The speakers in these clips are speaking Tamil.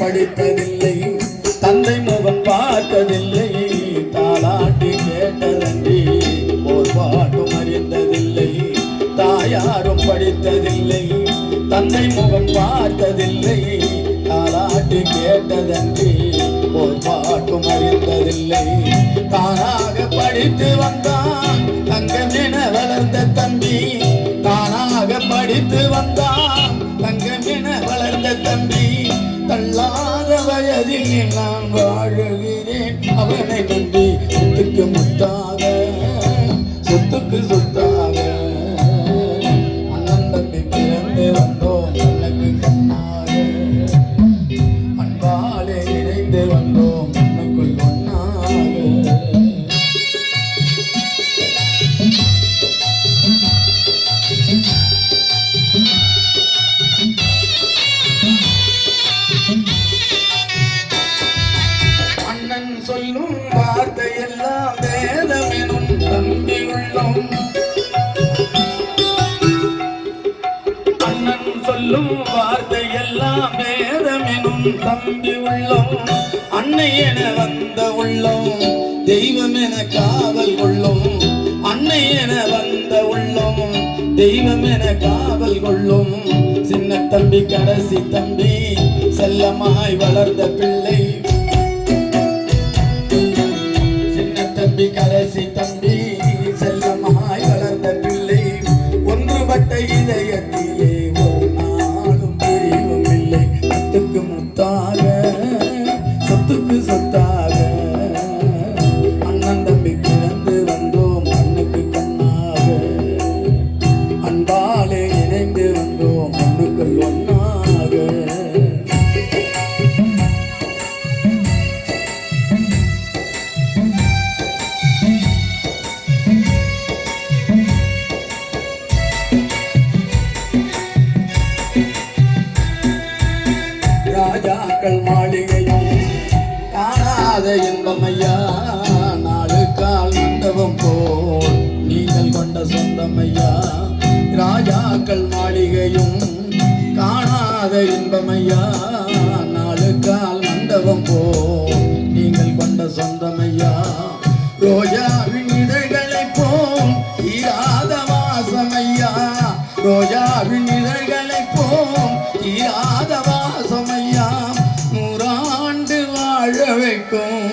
படித்ததில்லை, தந்தை முகம் பார்த்ததில்லை, தாலாட்டி கேட்டதன்றி ஓர் பாட்டும் அறிந்ததில்லை. தாயாரும் படித்ததில்லை, தந்தை முகம் பார்த்ததில்லை, தாலாட்டி கேட்டதன்றி ஓர் பாட்டும் அறிந்ததில்லை. தானாக படித்து வந்தான் தங்கமென வளர்ந்த தம்பி, தானாக படித்து வந்தான் தங்கமென வளர்ந்த தம்பி. தள்ளாத வயதில் நான் வாழுகிறேன் அவனை நம்பி, சொத்துக்கு முத்தாக சொத்துக்கு சொத்தாக. அண்ணன் தம்பி பிறந்து வந்தோம் கண்ணுக்கு கண்ணாக, அன்பாலே இணைந்து வந்தோம் கண்ணுக்குள் ஒன்னாக. அண்ணன் சொல்லும் வார்த்தையெல்லாம் வேதமெனும் தம்பி உள்ளம், அண்ணன் சொல்லும் வார்த்தையெல்லாம் வேதமெனும் தம்பி உள்ளம். அன்னை என வந்த உள்ளம் தெய்வம் என காவல் கொள்ளும், அன்னை என வந்த உள்ளம் தெய்வம் என காவல் கொள்ளும். சின்ன தம்பி கடைசி தம்பி செல்லமாய் வளர்ந்த பிள்ளை, சின்ன தம்பி கடைசி தம்பி செல்லமாய் வளர்ந்த பிள்ளை. ஒன்றுபட்ட இதயத்திலே ஒரு நாளும் பிரிவும் இல்லை, சொத்துக்கு முத்தாக சொத்துக்கு சொத்தாக. அண்ணன் தம்பி பிறந்து வந்தோம் கண்ணுக்கு கண்ணாக, அன்பாலே இணைந்து வந்தோம் ஒன்றுக்குள் ஒன்னாக. ராஜாக்கள் மாளிகையும் காணாத இன்பமையா, நாலு கால் மண்டபம் போல் நீங்கள் கொண்ட சொந்தமையா. ராஜாக்கள் மாளிகையும் காணாத இன்பமையா, நாலு கால் மண்டபம் போல் நீங்கள் கொண்ட சொந்தமையா. ரோஜாவின் இதழ்களை போல் தீராத வாசமையா, ரோஜாவின் இதழ்களை போல் தீராத வாசமையா. 100 ஆண்டு வாழ வைக்கும்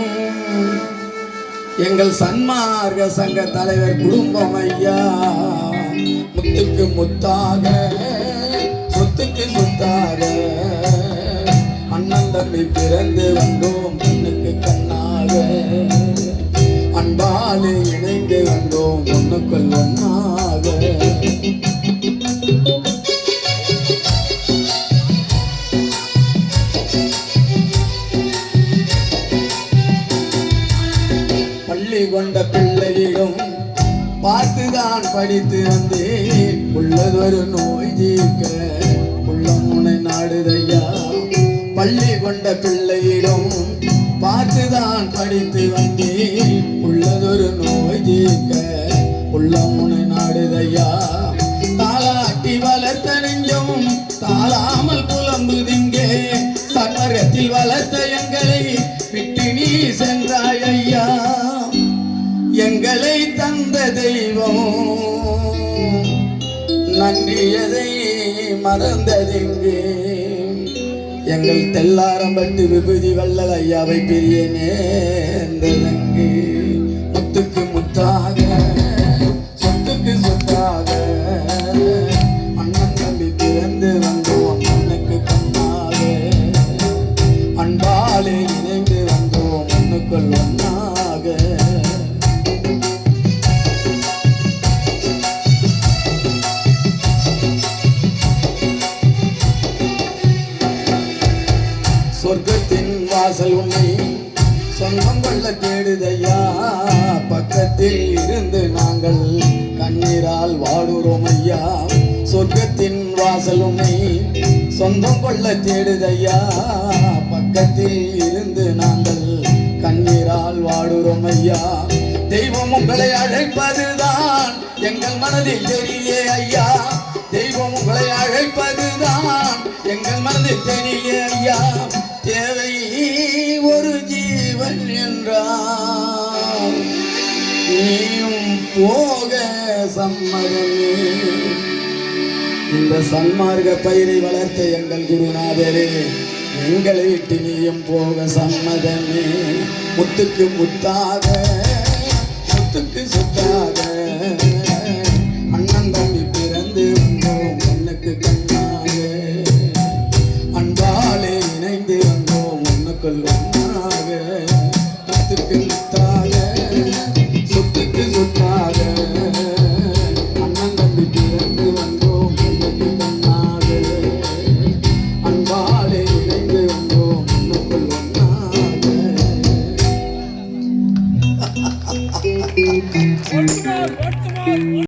எங்கள் சன்மார்க்க சங்க தலைவர் குடும்பம் ஐயா. முத்துக்கு முத்தாக சொத்துக்கு சொத்தாக. அண்ணன் தம்பி பிறந்து வந்தோம் கண்ணுக்கு கண்ணாக, அன்பாலே இணைந்து வந்தோம் ஒன்றுக்குள் ஒன்னாக. பள்ளி கொண்ட பிள்ளையிடம் பார்த்துதான் படித்து வந்தேன், உள்ளதொரு நோய் தீர்க்க உள்ளம் உனை நாடுதையா. பள்ளி கொண்ட பிள்ளையிடம் பார்த்துதான் படித்து வந்தேன், உள்ளதொரு நோய் தீர்க்க உள்ளம் உனை நாடுதையா. தாளாட்டி வளர்த்த நெஞ்சம் தாளாமல் புலம்புதிங்கே, சமரத்தில் வளர்த்த எங்களை விட்டு நீ சென்றாய் ஐயா. எங்களை தந்த தெய்வம் நன்றியதை மறந்ததெங்கே. எங்கள் தெல்லாரம்பட்டு விபூதி வள்ளல் ஐயாவை பிரிய நேர்ந்ததெங்கே. முத்துக்கு முத்தாக சொத்துக்கு சொத்தாக. அண்ணன் தம்பி பிறந்து வந்தோம் கண்ணுக்கு கண்ணாக, அன்பாலே இணைந்து வந்தோம் ஒன்றுக்குள் ஒன்னாக. சொர்க்கத்தின் வாசல் உன்னை சொந்தம் கொள்ள தேடுதையா. பக்கத்தில் இருந்து நாங்கள் கண்ணீரால் வாடுறோம் ஐயா. சொர்க்கத்தின் வாசல் உன்னை சொந்தம் கொள்ள தேடுதையா. பக்கத்தில் இருந்து நாங்கள் கண்ணீரால் வாடுறோம் ஐயா. தெய்வம் உங்களை அழைப்பதுதான் எங்கள் மனதில் தெரியலே ஐயா. தெய்வம் உங்களை அழைப்பதுதான் எங்கள் மனதில் தெரியலே ஐயா. போக சம்மதமே. இந்த சன்மார்க்க பயிரை வளர்த்த எங்கள் குருநாதரே, எங்களை விட்டு நீயும் போக சம்மதமே. முத்துக்கு முத்தாக முத்துக்கு